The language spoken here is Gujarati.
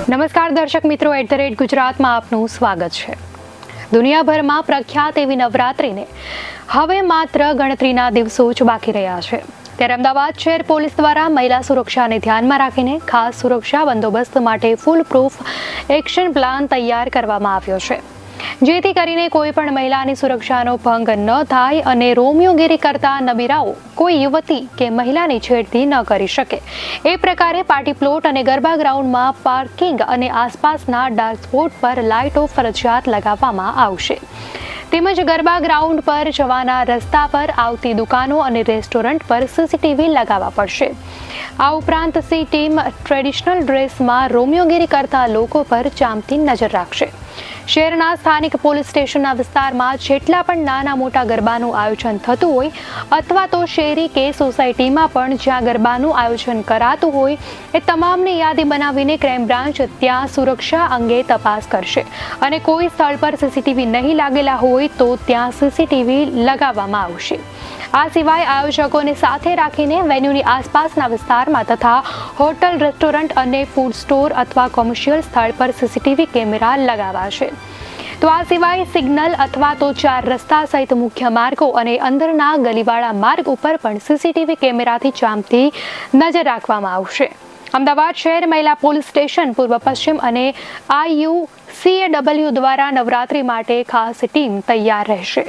નમસ્કાર દર્શક મિત્રો, @ગુજરાતમાં આપનું સ્વાગત છે। દુનિયાભરમાં પ્રખ્યાત એવી નવરાત્રિને હવે માત્ર ગણતરીના દિવસો જ બાકી રહ્યા છે, ત્યારે અમદાવાદ શહેર પોલીસ દ્વારા મહિલા સુરક્ષાને ધ્યાનમાં રાખીને ખાસ સુરક્ષા બંદોબસ્ત માટે ફૂલ પ્રૂફ એક્શન પ્લાન તૈયાર કરવામાં આવ્યો છે, જેથી કરીને કોઈ પણ મહિલાની સુરક્ષાનો ભંગ ન થાય અને રોમિયોગીરી કરતા નબીરાઓ કોઈ યુવતી કે મહિલાની છેડતી ન કરી શકે। એ પ્રકારે પાર્ટી પ્લોટ અને ગરબા ગ્રાઉન્ડમાં પાર્કિંગ અને આસપાસના ડાર્ક સ્પોટ પર લાઇટો ફરજિયાત લગાવવામાં આવશે, તેમજ ગરબા ગ્રાઉન્ડ પર જવાના રસ્તા પર આવતી દુકાનો અને રેસ્ટોરન્ટ પર સીસીટીવી લગાવવા પડશે। આ ઉપરાંત સી ટીમ ટ્રેડિશનલ ડ્રેસમાં રોમિયોગીરી કરતા લોકો પર ચાંપતી નજર રાખશે। શહેરના સ્થાનિક પોલીસ સ્ટેશનના વિસ્તારમાં જેટલા પણ નાના મોટા ગરબાનું આયોજન થતું હોય અથવા તો શેરી કે સોસાયટીમાં પણ જ્યાં ગરબાનું આયોજન કરાતું હોય એ તમામની યાદી બનાવીને ક્રાઇમ બ્રાન્ચ ત્યાં સુરક્ષા અંગે તપાસ કરશે અને કોઈ સ્થળ પર સીસીટીવી નહીં લાગેલા હોય તો ત્યાં સીસીટીવી લગાવવામાં આવશે। આ સિવાય આયોજકોને સાથે રાખીને વેન્યુની આસપાસના વિસ્તારમાં તથા હોટલ, રેસ્ટોરન્ટ અને ફૂડ સ્ટોર અથવા કોમર્શિયલ સ્થળ પર સીસીટીવી કેમેરા લગાવાશે। તો આ સિવાય સિગ્નલ અથવા તો 4 રસ્તા સહિત મુખ્ય માર્ગો અને અંદરના ગલીવાળા માર્ગ ઉપર પણ સીસીટીવી કેમેરાથી ચાંપતી નજર રાખવામાં આવશે। અમદાવાદ શહેર મહિલા પોલીસ સ્ટેશન, પૂર્વ પશ્ચિમ અને IUCAW દ્વારા નવરાત્રી માટે ખાસ ટીમ તૈયાર રહેશે।